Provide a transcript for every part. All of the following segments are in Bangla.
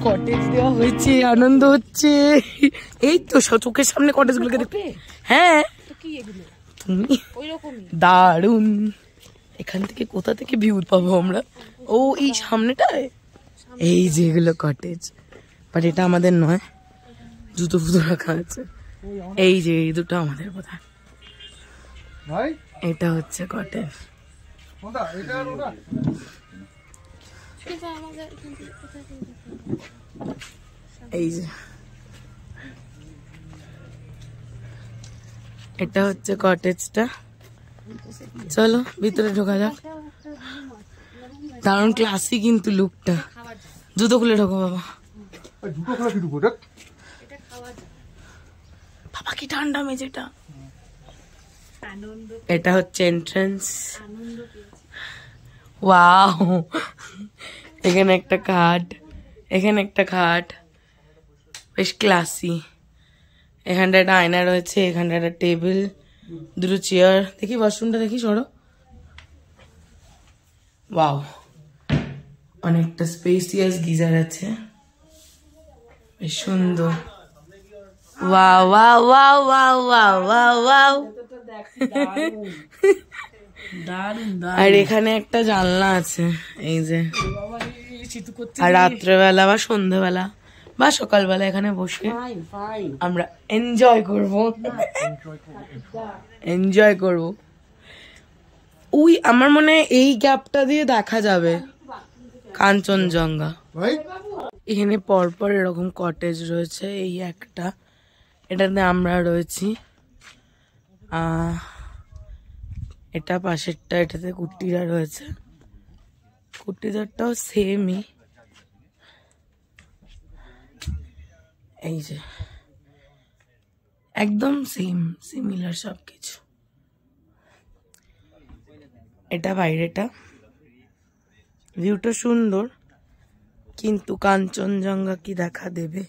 কটেজ দেওয়া হয়েছে, আনন্দ হচ্ছে। এই তো চোখের সামনে কটেজ গুলোকে দেখতে। হ্যাঁ তুমি দারুন। এখান থেকে কোথা থেকে ভিউ পাবো আমরা? ও এই সামনেটায় এই যেগুলো কটেজ, বাট এটা আমাদের নয়, জুতো ফুতো রাখা আছে। এই যে এই দুটো আমাদের বোধহয়। এটা হচ্ছে কটেজ। এই যে এটা হচ্ছে কটেজটা। চলো ভিতরে ঢোকা যাক। দারুণ ক্লাসি কিন্তু লুকটা। জুতো খুলে ঢোকো বাবা। বাবা কি ঠান্ডা মেঝেটা। এটা হচ্ছে এন্ট্রান্স। ওয়াও, এখানে একটা খাট, এখানে একটা খাট, বেশ ক্লাসি। এখানটা একটা আয়না রয়েছে, এখানটা একটা টেবিল, দুটো চেয়ার। দেখি ওয়াশরুমটা দেখি, সরো। ওয়াও, অনেকটা স্পেসিয়াস গিজার আছে, বেশ সুন্দর। Wow wow wow wow wow wow wow. আর এখানে একটা জানলা আছে, এই যে। আর রাত্রেবেলা বা সন্ধ্যেবেলা বা সকালবেলা এখানে বসে আমরা এনজয় করব। এনজয় করব। ওই আমার মনে হয় এই গ্যাপটা দিয়ে দেখা যাবে কাঞ্চনজঙ্ঘা। এখানে পরপর এরকম কটেজ রয়েছে, এই একটা, এটাতে আমরা রয়েছি। এটা পাশেরটা, এটাতে কুট্টিরা রয়েছে। কুট্টিদারটাও সেমই। এই যে একদম সেম, সিমিলার সবকিছু। এটা বাইরেটা, ভিউটা সুন্দর, কিন্তু কাঞ্চনজঙ্ঘা কি দেখা দেবে?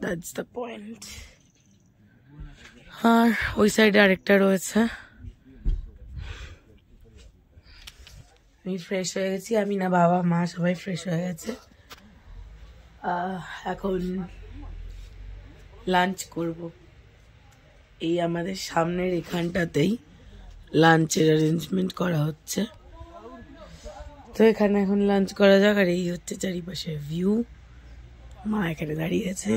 That's the point. আর ওই সাইডে আরেকটা রয়েছে। আমি ফ্রেশ হয়ে গেছি, আমি না, বাবা মা সবাই ফ্রেশ হয়ে গেছে। এখন লাঞ্চ করব। এই আমাদের সামনের এখানটাতেই লাঞ্চের অ্যারেঞ্জমেন্ট করা হচ্ছে, তো এখানে এখন লাঞ্চ করা যাক। আর এই হচ্ছে চারিপাশে ভিউ। মা এখানে দাঁড়িয়ে আছে।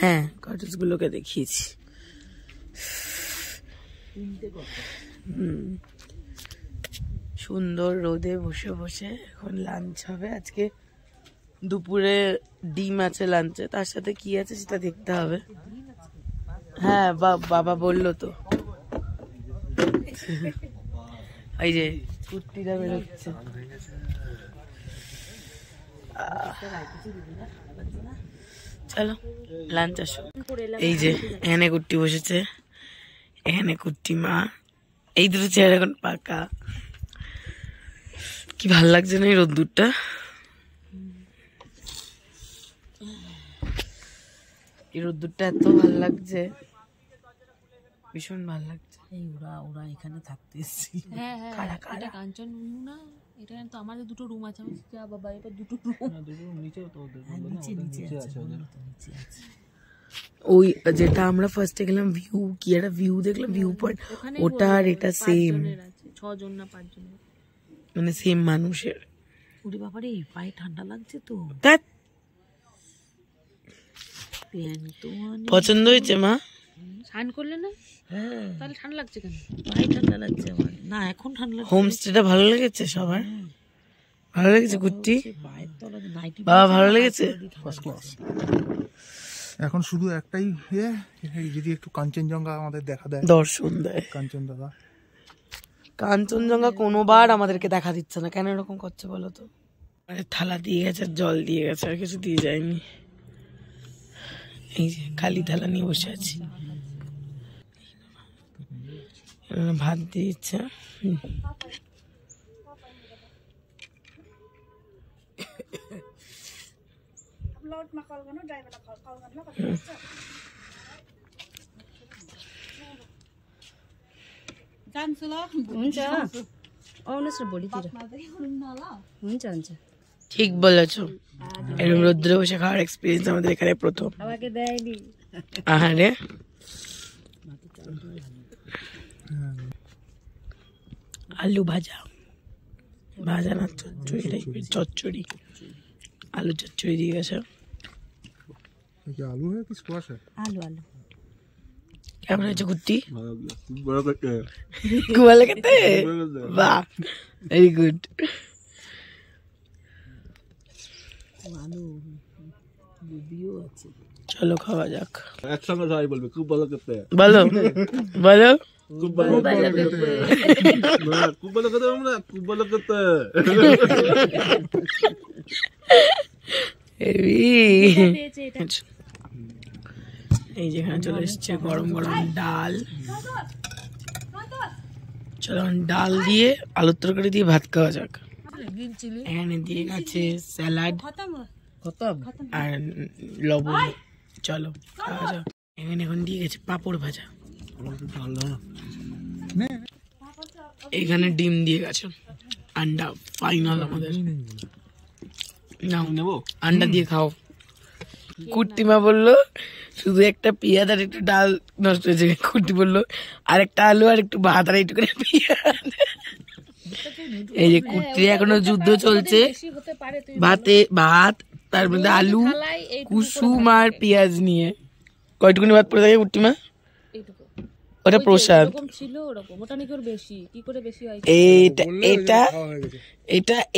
হ্যাঁ, কটেজ গুলোকে দেখিয়েছি। সুন্দর রোদে বসে বসে এখন লাঞ্চ হবে। আজকে দুপুরে ডিম আছে লাঞ্চে, তার সাথে কি আছে সেটা দেখতে হবে। হ্যাঁ বাবা বললো তো। এই যে কুর্তিটা বেরোচ্ছে। চলো লাঞ্চ আসো। এই যে এখানে কুর্তি বসেছে, এখানে কুর্তি মা। এই দুটো চেয়ার এখন পাকা। কি ভাল লাগছে না এই রোদ্দুরটা। এই রোদ্দুরটা এত ভাল লাগছে, ভীষণ ভাল লাগছে। এই ওরা এখানে থাকতে এসেছি। হ্যাঁ, এটা কাঞ্চন না, এটা তো আমাদের দুটো রুম আছে। আমি যা বাবা, এবার দুটো রুম নিচে তো নিচে আছে ওদের। ওই যেটা আমরা ফার্স্টে গেলাম, ভিউ কি একটা ভিউ দেখলাম, ভিউ পয়েন্ট, ওটা আর এটা সেম। 6 জন না 5 জন, মানে সেম মানুষের। ওরে বাবারে, পায়ে ঠান্ডা লাগছে তো। পছন্দ হয়েছে মা? স্নান করলে না? হ্যাঁ, তাহলে ঠান্ডা লাগছে কেন? পায়ে ঠান্ডা লাগছে আমার। না এখন ঠান্ডা লাগছে। হোমস্টেটা ভালো লেগেছে সবার? ভালো লেগেছে কুর্তি? বাবা ভালো লেগেছে? First class. এখন শুধু একটাই যদি একটু কাঞ্চনজঙ্ঘা আমাদের দেখা দেয়, দর্শন দেয়। কাঞ্চনজঙ্ঘা কোনোবার আমাদেরকে দেখা দিচ্ছে না, কেন এরকম করছে বলো তো? মানে থালা দিয়ে গেছে, জল দিয়ে গেছে, আর কিছু দিয়ে যায়নি। এই যে খালি থালা নিয়ে বসে আছি, ভাত দিয়ে দিচ্ছে। ঠিক বলেছো, এরকম রোদ্রে বসে খাওয়ার এক্সপিরিয়েন্স আমাদের এখানে প্রথম। আহারে আলু ভাজা, ভাজা না চচ্চড়ি টাইপের, চচ্চড়ি, আলু চচ্চড়ি দিয়ে গেছে। আলু কি স্কোয়াশ? আলু আলু। কেমন হয়েছে কুট্টি? ভালো খেতে? বাহ, ভেরি গুড। চলো খাওয়া যাক। একসঙ্গে সবাই বলবে খুব ভালো খেতে। বলো বলো, খুব ভালো খেতে। খুব ভালো খেতে, আমরা খুব ভালো খেতে। এই যেখানে চলে এসছে গরম গরম ডাল। চলো ডাল দিয়ে আলুর তরকারি দিয়ে ভাত খাওয়া যাক। এখানে দিয়ে গেছে স্যালাড আর লবণ। চলো খাওয়া যাক। এখানে এখন দিয়ে গেছে পাঁপড় ভাজা, এখানে ডিম দিয়ে গেছে, আন্ডা ফাইনাল আমাদের। নাও নেবো, আন্ডা দিয়ে খাও। কুট্টিমা বললো শুধু একটা পেঁয়াজ আর একটু ডাল নষ্ট হয়েছে। কুট্টি বললো আর একটা আলু আর একটু ভাত আর একটু করে পেঁয়াজ। এই যে কুট্টির এখনো যুদ্ধ চলছে, ভাতে ভাত, তার মধ্যে আলু কুসুম আর পেঁয়াজ নিয়ে। কয়টুকুনি ভাত পড়ে থাকে কুট্টিমা? ওটা প্রসাদ।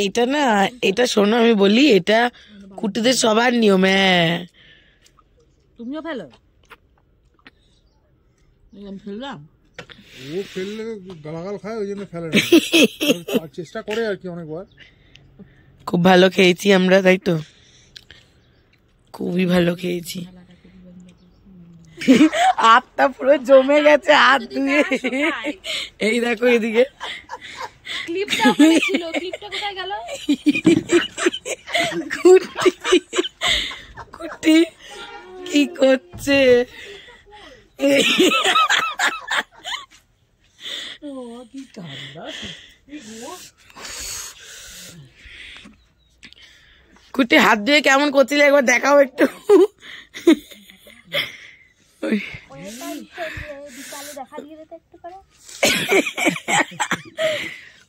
এটা না, এটা শোনো আমি বলি, এটা কুট্টিদের সবার নিয়ম। হ্যাঁ তুমিও ফেলো। ফেললাম, ও ফেললে গালাগাল খায়, ওই জন্য ফেলে না, চেষ্টা করে আর কি অনেকবার। খুব ভালো খেয়েছি আমরা, তাই তো? খুবই ভালো খেয়েছি। হাতটা পুরো জমে গেছে, হাত ধুয়ে। এই দেখো এদিকে কুট্টি কি করছে? কুট্টি হাত ধুয়ে কেমন করছিলে একবার দেখাও একটু।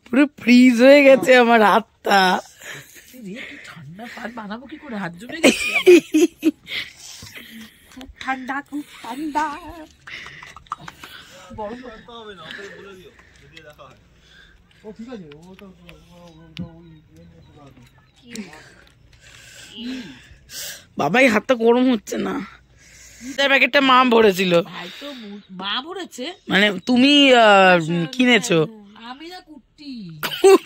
পুরো ফ্রিজ হয়ে গেছে আমার হাতটা। ঠান্ডা পান বানাবো কি করে, হাত জমে গেছে। খুব ঠান্ডা, খুব ঠান্ডা। বাবা এই হাতটা গরম হচ্ছে না। প্যাকেটটা মা ভরেছিল। মা ভরেছে মানে তুমি কিনেছো? আমি না কুট্টি।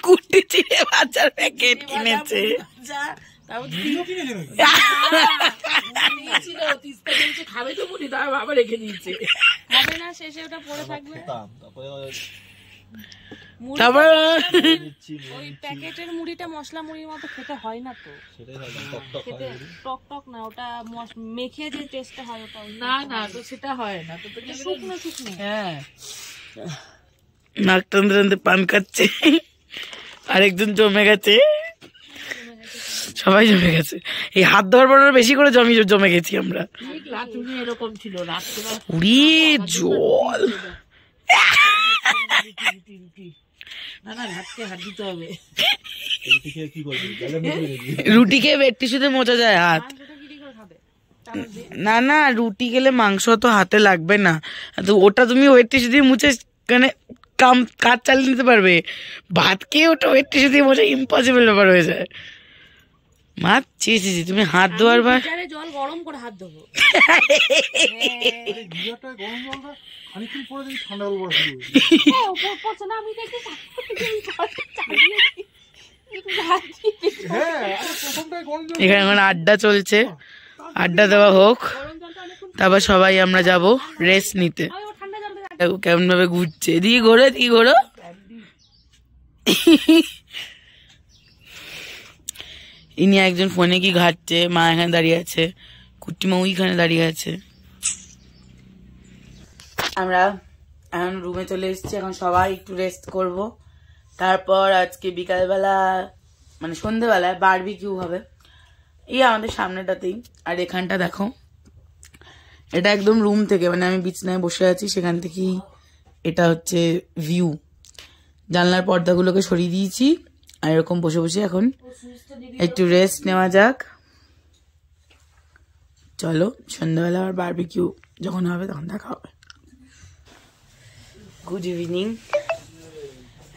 কুট্টি চিড়ে ভাজার প্যাকেট কিনেছে। খাবে তো বুড়ি, তার বাবা রেখে দিয়েছে। খাবে না, শেষে ওটা পড়ে থাকবে। তারপর ওই প্যাকেটের মুড়িটা মশলা মুড়ির মতো খেতে হয় না তো, খেতে টক টক না, ওটা মেখে যে টেস্টটা হয় ওটা না। না তো সেটা হয় না তো, শুকনো শুকনো। হ্যাঁ, নাক টানতে টানতে পান খাচ্ছে, আরেকজন জমে গেছে, সবাই জমে গেছে। এই হাত ধোয়ার পর বেশি করে জমে গেছি আমরা। এরকম ছিল রাত্রে, উড়ি জল। রুটি খেয়ে বেড টিস্যুতে মোচা যায় হাত। না না, রুটি খেলে মাংস তো হাতে লাগবে না, তো ওটা তুমি ওয়েট টিস্যু দিয়ে মুছে মানে কাজ চালিয়ে নিতে পারবে। ভাত খেয়ে ওটা ওয়েট টিস্যু দিয়ে মোছা ইম্পসিবল ব্যাপার হয়ে যায়। মা ছি, তুমি হাত ধোয়ার বার জল গরম করে হাত ধোবো। এখানে এখন আড্ডা চলছে, আড্ডা দেওয়া হোক, তারপর সবাই আমরা যাব রেস্ট নিতে। কেমন ভাবে ঘুরছে, এদিকে ঘোরো, এদিকে ঘোরো। ইনি একজন ফোনে কি ঘাটছে, মা এখানে দাঁড়িয়ে আছে, কুট্টিমা ওইখানে দাঁড়িয়ে আছে। আমরা এখন রুমে চলে এসেছি, এখন সবাই একটু রেস্ট করব, তারপর আজকে বিকালবেলা মানে সন্ধ্যেবেলায় বারবিকিউ হবে এই আমাদের সামনেটাতেই। আর এখানটা দেখো, এটা একদম রুম থেকে, মানে আমি বিছনায় বসে আছি সেখান থেকেই এটা হচ্ছে ভিউ। জানলার পর্দাগুলোকে সরিয়ে দিয়েছি আর এরকম বসে বসে এখন একটু রেস্ট নেওয়া যাক। চলো সন্ধ্যাবেলা আর বারবিকিউ যখন হবে তখন দেখা হবে। গুড ইভিনিং,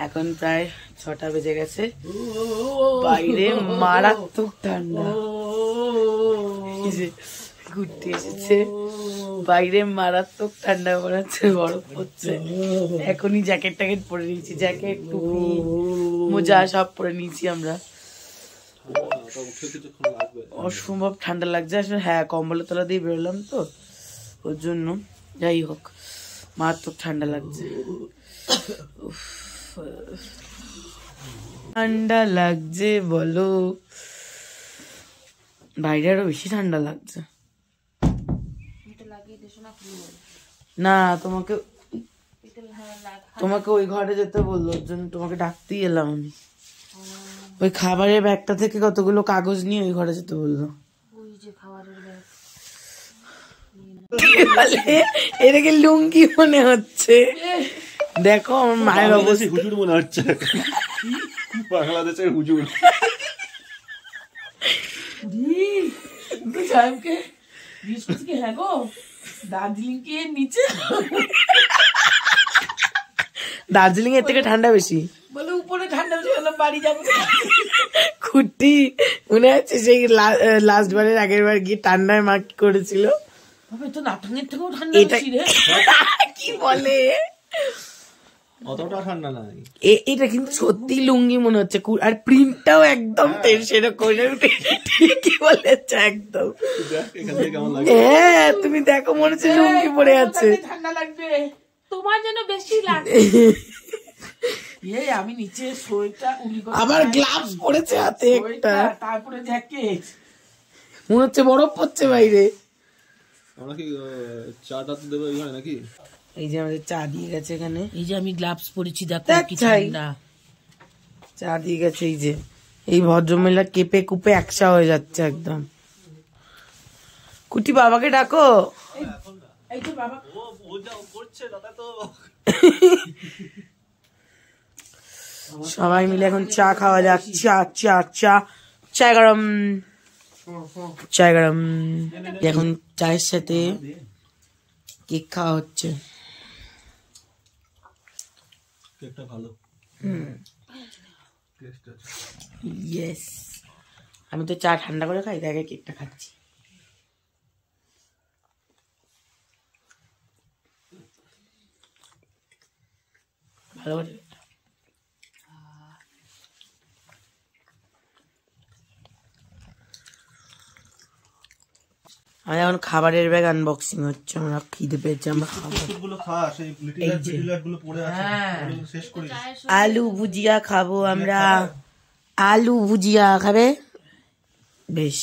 এখন প্রায় 6টা বেজে গেছে, বাইরে মারাত্মক ঠান্ডা। ঘুরতে এসেছে, বাইরে মারাত্মক ঠান্ডা পড়াচ্ছে, বরফ পড়ছে। এখনই জ্যাকেট ট্যাকেট পরে নিয়েছি, জ্যাকেট টুপি মোজা সব পরে নিয়েছি আমরা। অসম্ভব ঠান্ডা লাগছে আসলে। হ্যাঁ, কম্বলের তলা দিয়ে বেরোলাম তো ওর জন্য। যাই হোক, মারাত্মক ঠান্ডা লাগছে, ঠান্ডা লাগছে বলো। বাইরে আরো বেশি ঠান্ডা লাগছে। না, তোমাকে ওই ঘরে যেতে বললো, ওর জন্য তোমাকে ডাকতেই এলাম আমি। ওই খাবারের ব্যাগটা থেকে কতগুলো কাগজ নিয়ে ওই ঘরে যেতে বললো। এটাকে লুঙ্গি মনে হচ্ছে, দেখো আমার মায়ের অবস্থা। হুজুর মনে হচ্ছে, বাংলাদেশের হুজুর। দার্জিলিং এর থেকে ঠান্ডা বেশি, বলে উপরে ঠান্ডা বেশি, বাড়ি যাবো। খুঁটি মনে আছে সেই লাস্ট বারের আগের বার গিয়ে ঠান্ডায় মা কি করেছিল? কি বলে, অতটা ঠান্ডা নাই। এটা কিন্তু সত্যি লুঙ্গি মনে হচ্ছে, আর প্রিন্টটাও একদম সেরকম। ঠিকই বলেছ একদম। হ্যাঁ, তুমি দেখো মনে হচ্ছে লুঙ্গি পরে আছে। ঠান্ডা লাগবে তোমার যেন বেশি লাগে। আমি নিচে সোয়েটার, আবার গ্লাভস পরেছে হাতে একটা, তারপরে জ্যাকেট। মনে হচ্ছে বরফ পড়ছে বাইরে। আমরা কি চাটা তো দেবো এখানে নাকি? এই যে আমাদের চা দিয়ে গেছে এখানে, এই যে আমি গ্লাভস পরেছি, দেখো কি ঠান্ডা। চা দিয়ে গেছে। এই যে এই ভদ্রমহিলা কেঁপে কুপে একসা হয়ে যাচ্ছে একদম। কুটি বাবাকে ডাকো। এই তো বাবা সবাই মিলে এখন চা খাওয়া যাক। চা চা চা চা গরম, চা গরম। এখন চায়ের সাথে কেক খাওয়া হচ্ছে। কেকটা ভালো। ইয়েস, আমি তো চা ঠান্ডা করে খাই, তাই কেকটা খাচ্ছি। ভালো করে আর এখন খাবারের ব্যাগ আনবক্সিং হচ্ছে। আমরা খিদে পেয়েছি, আমরা খাবো। আলু ভুজিয়া খাবো আমরা। আলু ভুজিয়া খাবে? বেশ,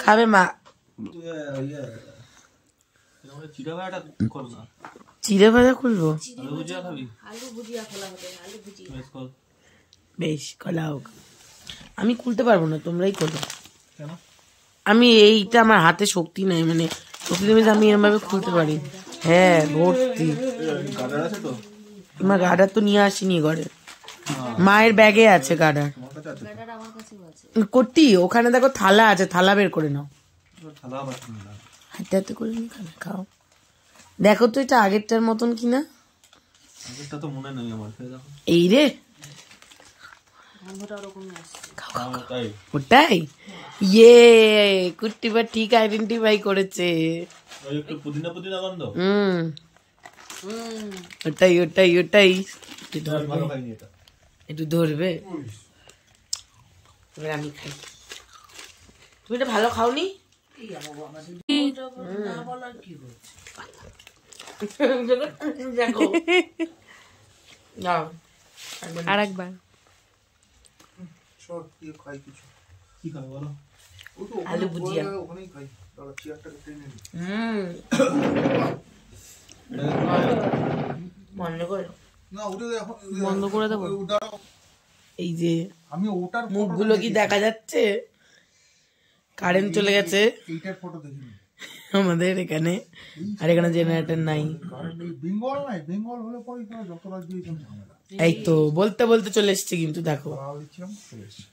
খাবে মা। চিড়ে ভাজা খুলবো? বেশ, খোলা হোক। আমি খুলতে পারবো না, তোমরাই খোলো। আমি এইটা আমার হাতে শক্তি নাই, মানে শক্তি নেই, আমি এরকম ভাবে খুলতে পারি। হ্যাঁ, ভর্তি। আমার গার্ডার তো নিয়ে আসিনি ঘরে, মায়ের ব্যাগে আছে গার্ডার। কোটি ওখানে দেখো থালা আছে, থালা বের করে নাও। হাতে হাতে করে নিয়ে খাবে, খাও। দেখো তো এটা আগেরটার মতন কিনা। এই রে, ওটাই। ইয়ে, কুট্টিবা ঠিক আইডেন্টিফাই করেছে। ওটাই ওটাই ওটাই। একটু ধরবে, এবার আমি খাই। তুমি এটা ভালো খাওনি? আর একবার আলু ভুজিয়া। মনে করো না ওটা বন্ধ করে দেবো। এই যে আমি ওটার মুখগুলো কি দেখা যাচ্ছে? কারেন্ট চলে গেছে এইটার ফটো দেখিনি আমাদের এখানে, আর এখানে জেনারেটর নাই। কারণ এই বেঙ্গল নাই, বেঙ্গল হলে পরে যত রাত দিয়ে ঝামেলা। এই তো বলতে বলতে চলে এসছে, কিন্তু দেখো তাও দিচ্ছিলাম চলে এসছে।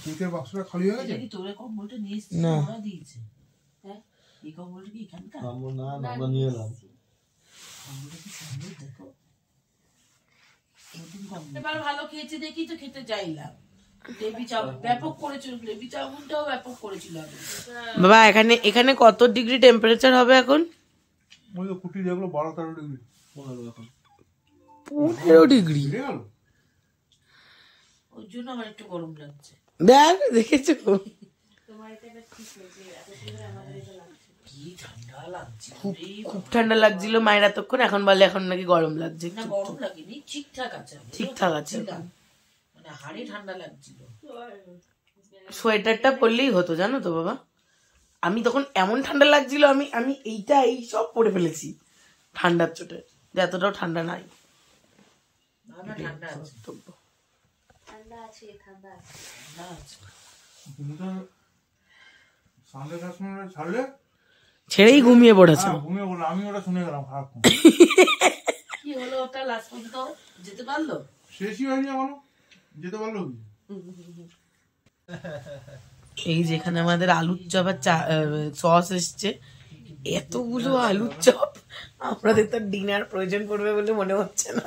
কেকের বাক্সটা খালি হয়ে গেছে। তোরা কম্বলটা নিয়ে এসেছিস, না। ওরা দিয়েছে। হ্যাঁ, এই কম্বলটা কি এখানকার? আমরা নিয়ে এলাম। কম্বলটা কি সুন্দর দেখো, নতুন কম্বল। এবার ভালো খেয়েছে দেখি তো খেতে চাইলাম। গ্রেভি চাউ ব্যাপক করেছিল, গ্রেভি চাউমিনটাও ব্যাপক করেছিল আগে। বাবা এখানে এখানে কত ডিগ্রি টেম্পারেচার হবে এখন? ওই তো কুটি যেগুলো 12-13 ডিগ্রি 15 ডিগ্রি। বেড়ে গেল। ওর জন্য আমার একটু গরম লাগছে। দেখ দেখেছো কি ঠান্ডা লাগছে, খুব ঠান্ডা লাগছিল মায়ের এতক্ষণ, এখন বলে এখন নাকি গরম লাগছে। না গরম লাগেনি, ঠিকঠাক আছে, ঠিকঠাক আছে। মানে হাড়ে ঠান্ডা লাগছিল। সোয়েটারটা পরলেই হতো জানো তো বাবা, আমি তখন এমন ঠান্ডা লাগছিল, আমি আমি এইটা এই সব পরে ফেলেছি ঠান্ডার চোটে, যে এতটাও ঠান্ডা নাই। না না ঠান্ডা আছে, ঠান্ডা আছে, ঠান্ডা আছে। ঠান্ডা আছে। তুমি তো সানডে কাস্টমার ছাড়লে ছেড়েই ঘুমিয়ে পড়েছে। ঘুমিয়ে বললো, আমি ওটা শুনে গেলাম খারাপ। কি হলো ওটা লাস্ট পর্যন্ত যেতে পারলো? শেষই হয়নি এখনো, যেতে পারলো কি? এই যেখানে আমাদের আলুর চপ আর সস এসছে, এতগুলো আলুর চপ আমাদের তো ডিনার প্রয়োজন পড়বে বলে মনে হচ্ছে না।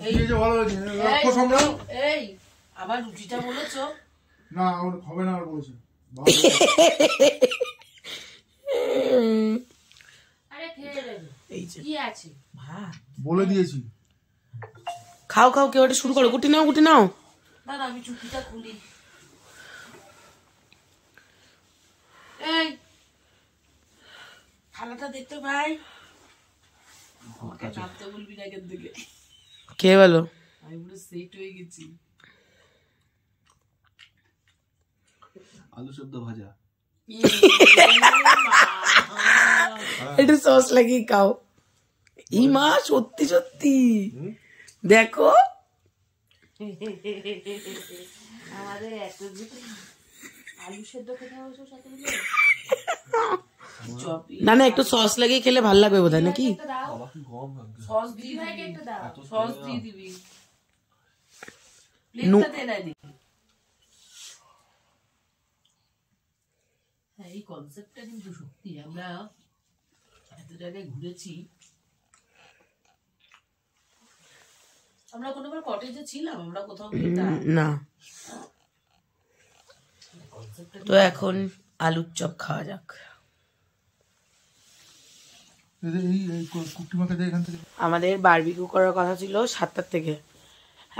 এই যে ভালো হয়েছে, রাক্ষস সম্রাট। এই আবার রুটিটা বলেছো? না ওর হবে না, আর বলেছে আরে খেয়ে নেবে, এই যে কি আছে? ভাত বলে দিয়েছি। খাও খাও, কেউ ওটা শুরু করো, গুটি নাও গুটি নাও। দাদা আমি চুটিটা খুলি। এই খালাটা দেখতে ভাই, আমাকে নামতে বলবি না এখান থেকে। কে বলো? আমি পুরো সেট হয়ে গেছি। আলু সেদ্ধ ভাজা। একটু সস লাগিয়ে খাও। এই মা সত্যি সত্যি দেখো, আমাদের এত আলু সেদ্ধ খেতে হয়েছে সাথে মিলে। না না একটু সস লাগিয়ে খেলে ভালো লাগবে বোধহয় নাকি? দাও, সস দিয়ে ভাইকে একটা দাও। সস দিয়ে দিবি। প্লেটটা দে না দিবি। হ্যাঁ এই কনসেপ্টটা কিন্তু সত্যি, আমরা এত জায়গায় ঘুরেছি। আমরা কোনোবার কটেজে ছিলাম, আমরা কোথাও গেলাম না। তো এখন আলুর চপ খাওয়া যাক। এই কুটিমাকে এখান থেকে আমাদের বারবিকিউ করার কথা ছিল 7টার থেকে,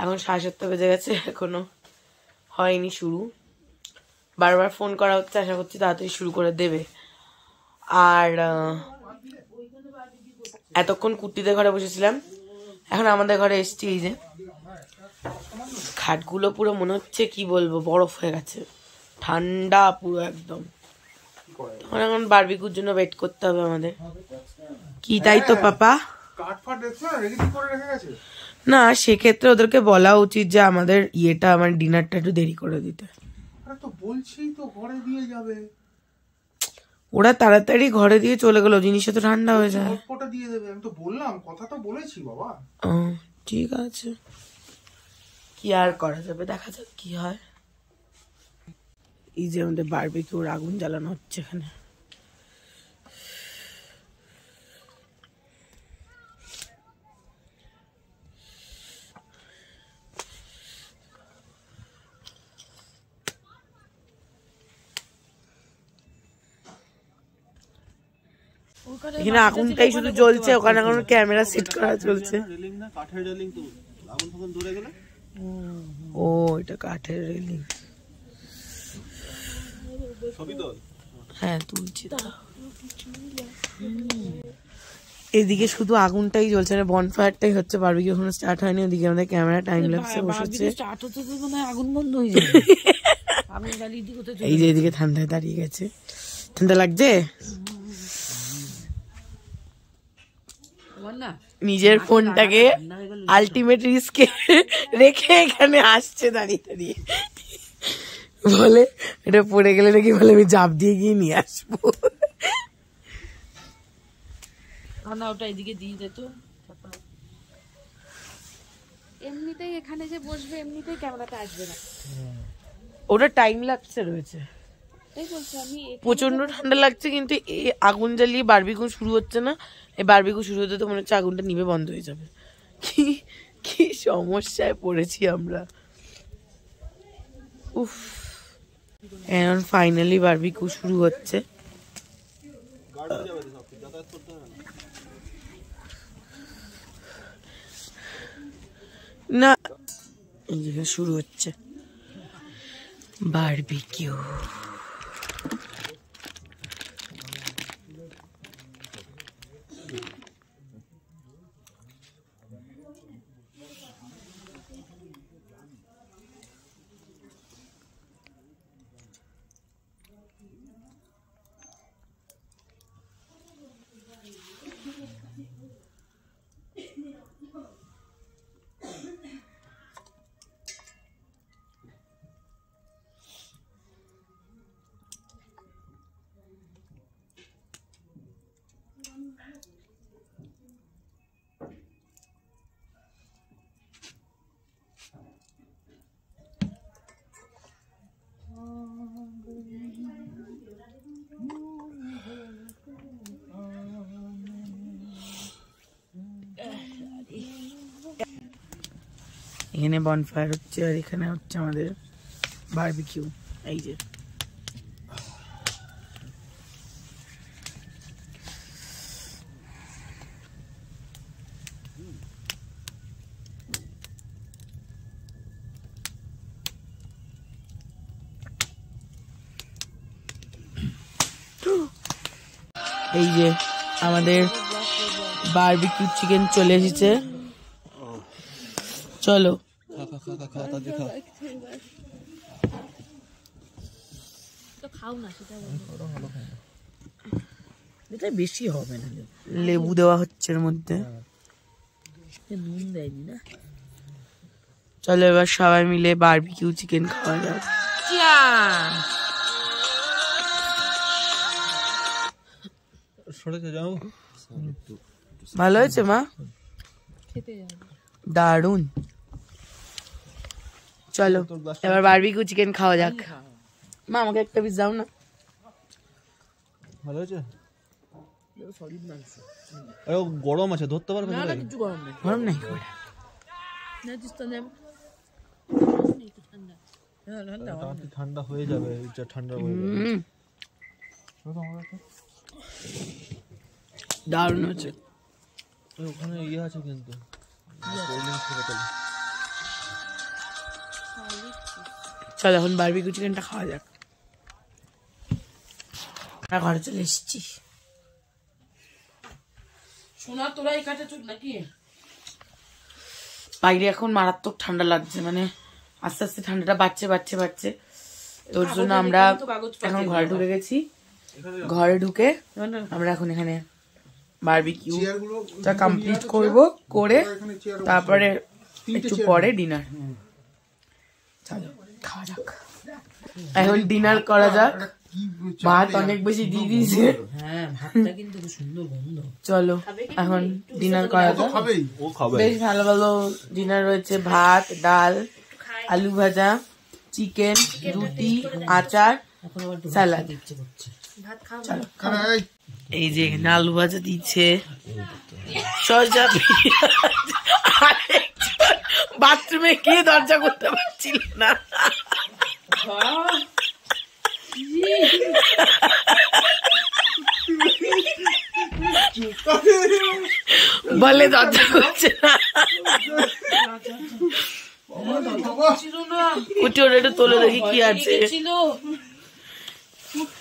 এখন 7:30 বেজে গেছে, এখনো হয়নি শুরু। বারবার ফোন করা হচ্ছে, আশা করছি তাড়াতাড়ি শুরু করে দেবে। আর এতক্ষণ কুর্তিদের ঘরে বসেছিলাম, এখন আমাদের ঘরে এসছি। এই যে খাটগুলো পুরো মনে হচ্ছে কি বলবো বরফ হয়ে গেছে, ঠান্ডা পুরো একদম। তখন এখন বারবিকিউর জন্য ওয়েট করতে হবে আমাদের। কি তাই তো পাপা? কাঠ ফাট দেখছো না, রেডি করে রেখে গেছে। না সেক্ষেত্রে ওদেরকে বলা উচিত যে আমাদের ইয়েটা, আমার ডিনারটা একটু দেরি করে দিতে। আরে তো বলছি তো ঘরে দিয়ে যাবে, ওরা তাড়াতাড়ি ঘরে দিয়ে চলে গেল, জিনিসটা তো ঠান্ডা হয়ে যায়। অল্পটা দিয়ে দেবে। আমি তো বললাম, কথা তো বলেছি বাবা। ও ঠিক আছে, কি আর করা যাবে, দেখা যাক কি হয়। এই যে আমাদের বারবিকিউর আগুন জ্বালানো হচ্ছে এখানে। এখানে আগুনটাই শুধু জ্বলছে, ওখানে এখন ক্যামেরা সেট করা চলছে। রেলিং না, কাঠের রেলিং, তো আগুন ফাগুন ধরে গেলে। ও এটা কাঠের রেলিং। সবই তো হ্যাঁ তুলছি দাঁড়া। এদিকে শুধু আগুনটাই জ্বলছে, মানে বনফায়ারটাই হচ্ছে, বারবিকিউ এখনো স্টার্ট হয়নি। ওদিকে আমাদের ক্যামেরা টাইম ল্যাপসে বসেছে। স্টার্ট হতে তো মনে হয় আগুন বন্ধ হয়ে যাবে। আগুন জ্বালিয়ে দিকে তো এই যে এদিকে ঠান্ডায় দাঁড়িয়ে গেছে। ঠান্ডা লাগছে? নিজের ফোনটাকে আলটিমেট রিস্কে রেখে এখানে আসছে দাঁড়িয়ে দাঁড়িয়ে, বলে এটা পড়ে গেলে নাকি বলে আমি জাপ দিয়ে গিয়ে নিয়ে আসবো। না ওটা এদিকে দিয়ে যেত। এমনিতেই এখানে যে বসবে এমনিতেই ক্যামেরাটা আসবে না, ওটা টাইম লাগছে রয়েছে। তাই বলছি আমি। প্রচন্ড ঠান্ডা লাগছে, কিন্তু এই আগুন জ্বালিয়ে বারবিকিউ শুরু হচ্ছে না। এই বারবিকিউ শুরু হতে তো মনে হচ্ছে আগুনটা নিভে বন্ধ হয়ে যাবে। কি কি সমস্যায় পড়েছি আমরা। উফ, এখন ফাইনালি বারবিকিউ শুরু হচ্ছে। না, এই যে শুরু হচ্ছে বারবিকিউ। এখানে বনফায়ার হচ্ছে, আর এখানে হচ্ছে আমাদের বারবিকিউ। এই যে এই যে আমাদের বারবিকিউ চিকেন চলে এসেছে। চলো এটা বেশি হবে না, লেবু দেওয়া হচ্ছে এর মধ্যে, নুন দেয়নি না। চলো এবার সবাই মিলে বারবিকিউ চিকেন খাওয়া যাক। ভালো হয়েছে মা, দারুন। চলো এবার বারবিকিউ চিকেন খাওয়া যাক। মা আমাকে একটা পিস দাও না। ভালো হয়েছে? গরম আছে, ধরতে পারবে না? গরম নেই, ঠান্ডা হয়ে যাবে, ঠান্ডা দারুন হচ্ছে। ওখানে ইয়ে আছে কিন্তু চলো এখন বারবিকিউ চিকেনটা খাওয়া যাক। আমরা ঘরে চলে এসেছি। সোনা তোরাই কাটে চুপ নাকি? বাইরে এখন মারাত্মক ঠান্ডা লাগছে, মানে আস্তে আস্তে ঠান্ডাটা বাড়ছে। তোর জন্য আমরা এখন ঘরে ঢুকে গেছি। ঘরে ঢুকে আমরা এখন এখানে বারবিকিউটা কমপ্লিট করে তারপরে একটু পরে ডিনার। চলো খাওয়া যাক। এখন ডিনার করা যাক। ভাত অনেক বেশি দিয়ে দিয়েছে। চলো এখন ডিনার করা যাক। বেশ ভালো ভালো ডিনার রয়েছে, ভাত, ডাল, আলু ভাজা, চিকেন, রুটি, আচার, স্যালাড। এই যে এখানে আলু ভাজা দিচ্ছে, সজা বাথরুমে গিয়ে দরজা করতে পারছিল না, বলে দরজা করছে না। উঠে ওটা একটু তোলে দেখি কি আছে।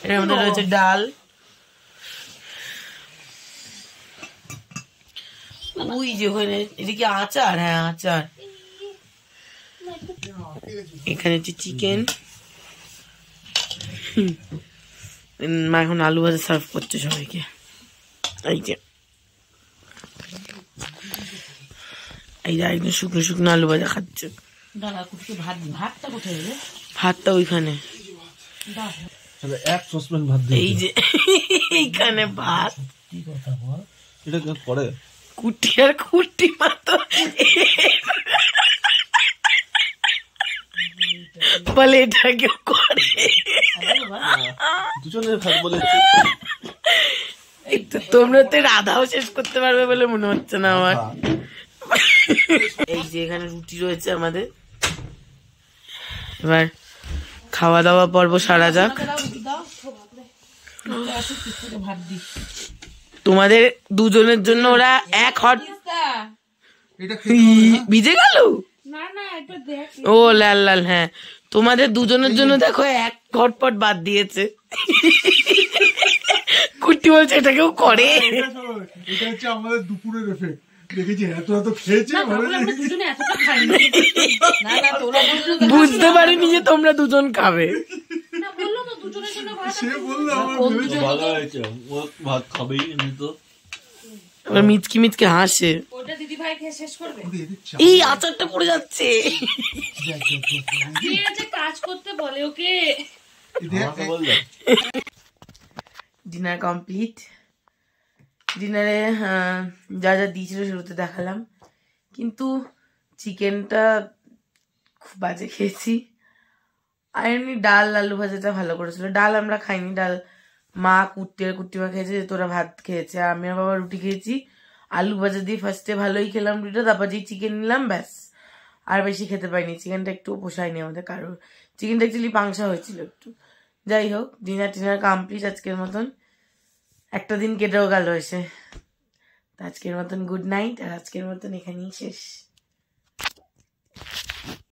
এর মধ্যে রয়েছে ডাল, ওই যে ওখানে এদিকে আচার, হ্যাঁ আচার, এখানে হচ্ছে চিকেন। মা এখন আলু ভাজা সার্ভ করছে সবাইকে। এই যে এই যে একদম শুকনো শুকনো আলু ভাজা খাচ্ছে। দাঁড়া কুটকে ভাতটা কোথায় রে? ভাতটা ওইখানে, এক সসপ্যান ভাত দিয়ে এই যে এইখানে ভাত। কি কথা বল? এটা কেউ করে? কুটি আর কুটি মাত্র বলে এটা কেউ করে? দুজনের ভাত বলে এই তো তোমরা তো রাধাও শেষ করতে পারবে বলে মনে হচ্ছে না আমার। এই যে এখানে রুটি রয়েছে আমাদের, এবার খাওয়া দাওয়া পর্ব সারা যাক। ভাত দি তোমাদের দুজনের জন্য ওরা এক হট এটা খেতে ভিজে গেল। না না একবার দেখ। ও লাল লাল, হ্যাঁ তোমাদের দুজনের জন্য দেখো এক ঘটপট বাদ দিয়েছে। কুটি বলছে এটা কেউ করে? এটা হচ্ছে আমাদের দুপুরের এফেক্ট। দেখেছি এত এত খেয়েছে আমরা দুজনে এতটা খাইনি। না না তোরা বলছিস বুঝতে পারিনি যে তোমরা দুজন খাবে। না বললো তো দুজনের জন্য ভাত। সে বললো আমার ভালো হয়েছে, ও ভাত খাবেই এমনি তো। এবার মিচকি মিচকি হাসে। ওটা দিদি ভাই খেয়ে শেষ করবে। এই আচারটা পড়ে যাচ্ছে। কে যে কাজ করতে বলে ওকে। আমাকে বললে ডিনার কমপ্লিট। ডিনারে যা যা দিয়েছিল শুরুতে দেখালাম, কিন্তু চিকেনটা খুব বাজে খেয়েছি। আর এমনি ডাল আলু ভাজাটা ভালো করেছিল। ডাল আমরা খাইনি, ডাল মা কুট্টিমা খেয়েছে, তোরা ভাত খেয়েছে, আমি আর বাবা রুটি খেয়েছি। আলু ভাজা দিয়ে ফার্স্টে ভালোই খেলাম রুটিটা, তারপর যেই চিকেন নিলাম ব্যাস, আর বেশি খেতে পারিনি। চিকেনটা একটু পোষায়নি আমাদের কারোর। চিকেনটা অ্যাকচুয়ালি পাংশা হয়েছিল একটু। যাই হোক, ডিনার টিনার কমপ্লিট আজকের মতন। একটা দিন কেটেও গেল এসে। আজকের মতন গুড নাইট, আর আজকের মতন এখানেই শেষ।